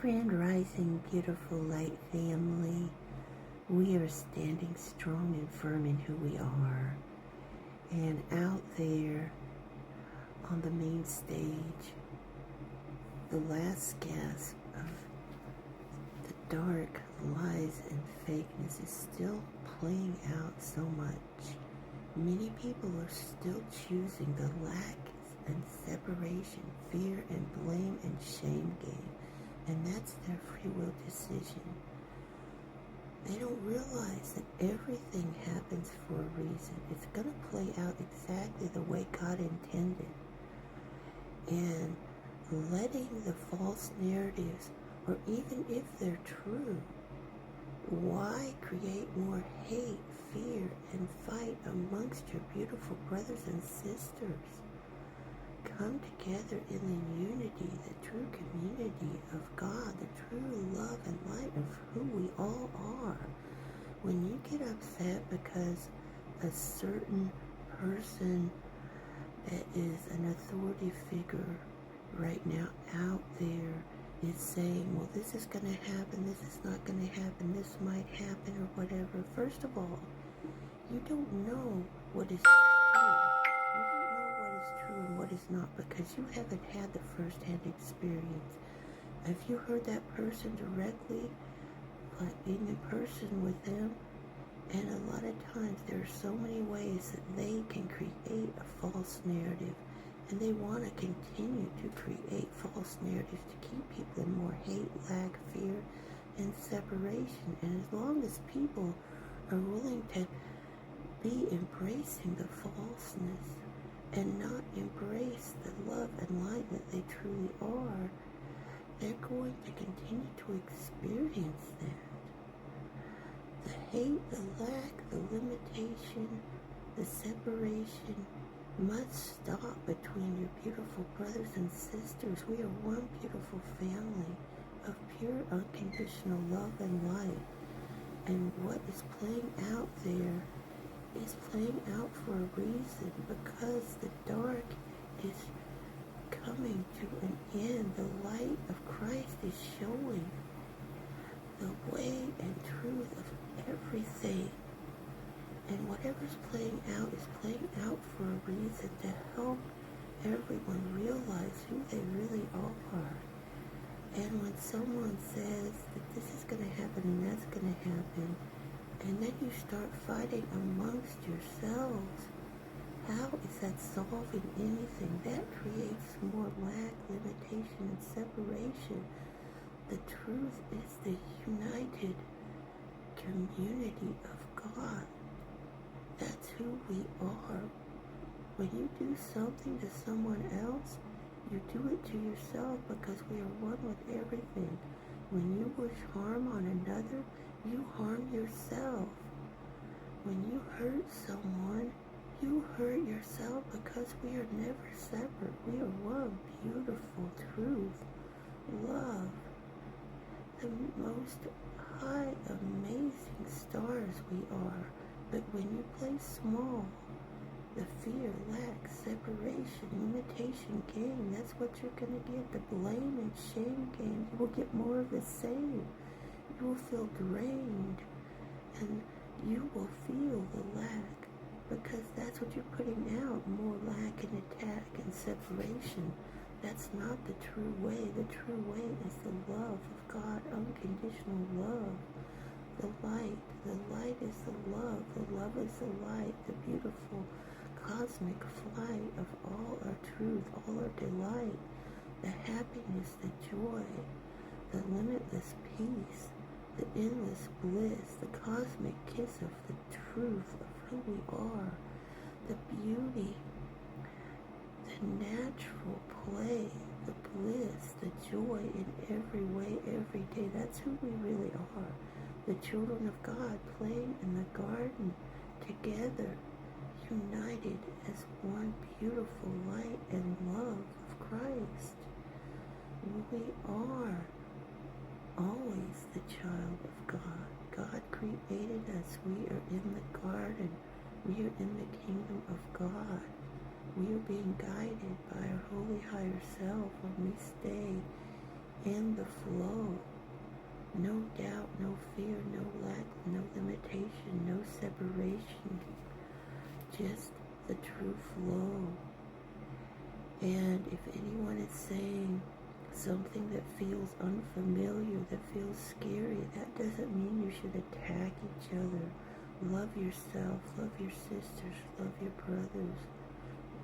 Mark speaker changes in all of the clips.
Speaker 1: Grand Rising, beautiful light family. We are standing strong and firm in who we are. And out there on the main stage, the last gasp of the dark lies and fakeness is still playing out so much. Many people are still choosing the lack and separation, fear and blame and shame game. And that's their free will decision. They don't realize that everything happens for a reason. It's going to play out exactly the way God intended. And letting the false narratives, or even if they're true, why create more hate, fear, and fight amongst your beautiful brothers and sisters? Come together in the unity, the true community of God, the true love and light of who we all are. When you get upset because a certain person that is an authority figure right now out there is saying, well, this is going to happen, this is not going to happen, this might happen, or whatever. First of all, you don't know what is true. And what is not, because you haven't had the first-hand experience. If you heard that person directly, like being in person with them, and a lot of times there are so many ways that they can create a false narrative, and they want to continue to create false narratives to keep people in more hate, lack, fear, and separation. And as long as people are willing to be embracing the falseness and not embrace the love and light that they truly are, they're going to continue to experience that. The hate, the lack, the limitation, the separation must stop between your beautiful brothers and sisters. We are one beautiful family of pure unconditional love and light. And what is playing out there is playing out for a reason, because the dark is coming to an end. The light of Christ is showing the way and truth of everything. And whatever's playing out is playing out for a reason, to help everyone realize who they really are. And when someone says that this is going to happen and that's going to happen, and then you start fighting amongst yourselves, how is that solving anything? That creates more lack, limitation, and separation. The truth is the united community of God. That's who we are. When you do something to someone else, you do it to yourself, because we are one with everything. When you wish harm on another, you harm yourself. When you hurt someone, you hurt yourself, because we are never separate. We are one beautiful truth, love, the most high, amazing stars we are. But when you play small, the fear, lack, separation, limitation game, that's what you're going to get. The blame and shame game. You will get more of the same. You will feel drained, and you will feel the lack, because that's what you're putting out, more lack and attack and separation. That's not the true way. The true way is the love of God, unconditional love. The light is the love is the light, the beautiful cosmic flight of all our truth, all our delight, the happiness, the joy, the limitless peace, the endless bliss, the cosmic kiss of the truth of who we are, the beauty, the natural play, the bliss, the joy in every way, every day. That's who we really are. The children of God playing in the garden together, united as one beautiful light and love of Christ. We are always the child of God. God created us. We are in the garden. We are in the kingdom of God. We are being guided by our holy higher self when we stay in the flow. No doubt, no fear, no lack, no limitation, no separation. Just the true flow. And if anyone is saying something that feels unfamiliar, that feels scary, that doesn't mean you should attack each other. Love yourself, love your sisters, love your brothers.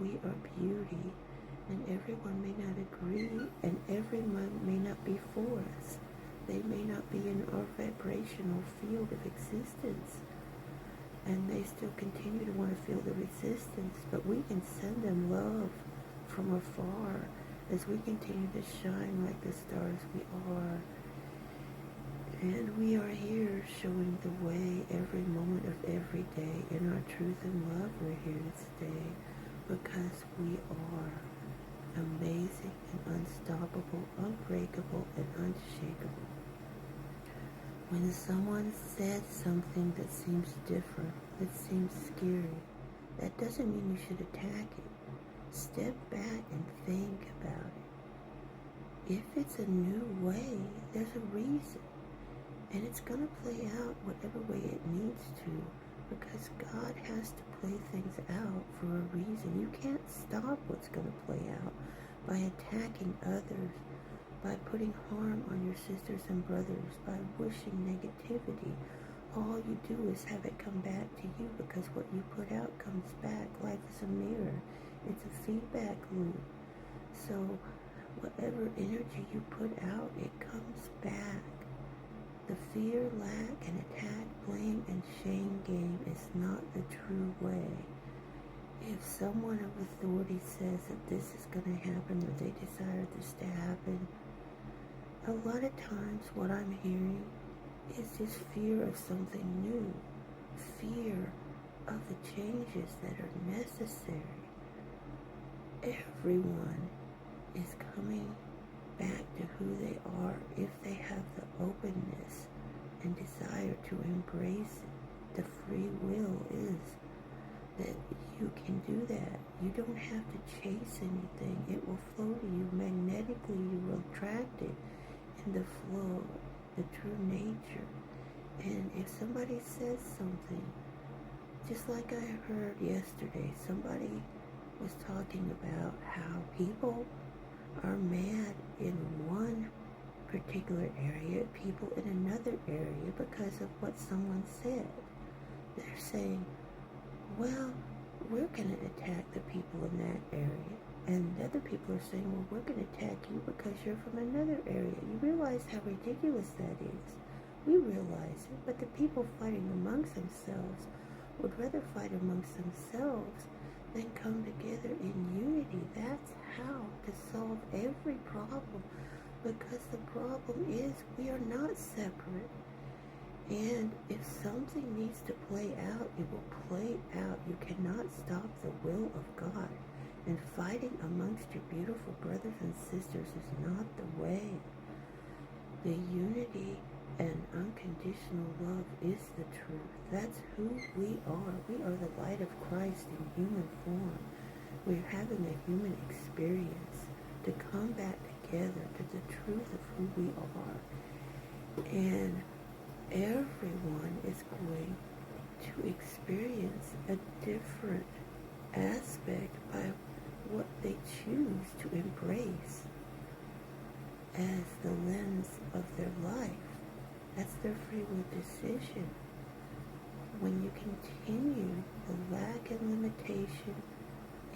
Speaker 1: We are beauty, and everyone may not agree, and everyone may not be for us. They may not be in our vibrational field of existence, and they still continue to want to feel the resistance, but we can send them love from afar as we continue to shine like the stars we are. And we are here showing the way every moment of every day. In our truth and love, we're here to stay because we are amazing and unstoppable, unbreakable, and unshakable. When someone said something that seems different, that seems scary, that doesn't mean you should attack it. Step back and think about it. If it's a new way, there's a reason. And it's going to play out whatever way it needs to, because God has to play things out for a reason. You can't stop what's going to play out by attacking others, by putting harm on your sisters and brothers, by wishing negativity. All you do is have it come back to you, because what you put out comes back. Life is a mirror. It's a feedback loop. So whatever energy you put out, it comes back. The fear, lack, and attack, blame, and shame game is not the true way. If someone of authority says that this is going to happen, or they desire this to happen, a lot of times what I'm hearing is just fear of something new, fear of the changes that are necessary. Everyone is coming back to who they are if they have the openness and desire to embrace it. The free will is that you can do that. You don't have to chase anything. It will flow to you magnetically. You will attract it in the flow, the true nature. And if somebody says something, just like I heard yesterday, somebody was talking about how people are mad in one particular area, people in another area, because of what someone said. They're saying, well, we're going to attack the people in that area. And other people are saying, well, we're going to attack you because you're from another area. You realize how ridiculous that is. We realize it, but the people fighting amongst themselves would rather fight amongst themselves than come together in unity. That's how to solve every problem, because the problem is we are not separate. And if something needs to play out, it will play out. You cannot stop the will of God. And fighting amongst your beautiful brothers and sisters is not the way. The unity and unconditional love is the truth. That's who we are. We are the light of Christ in human form. We're having a human experience to come back together to the truth of who we are. And everyone is going to experience a different aspect by what they choose to embrace as the lens of their life. That's their free will decision. When you continue the lack and limitation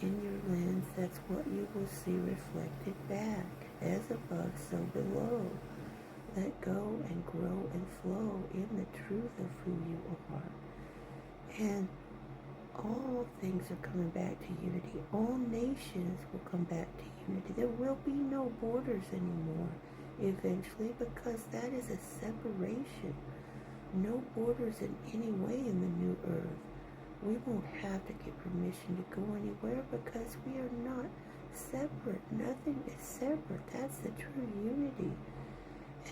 Speaker 1: in your lens, that's what you will see reflected back. As above, so below. Let go and grow and flow in the truth of who you are. And all things are coming back to unity. All nations will come back to unity. There will be no borders anymore eventually, because that is a separation. No borders in any way in the new earth. We won't have to get permission to go anywhere, because we are not separate. Nothing is separate. That's the true unity.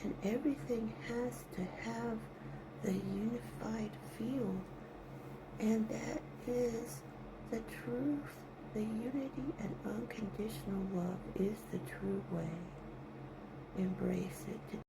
Speaker 1: And everything has to have the unified field. And that is the truth. The unity and unconditional love is the true way. Embrace it.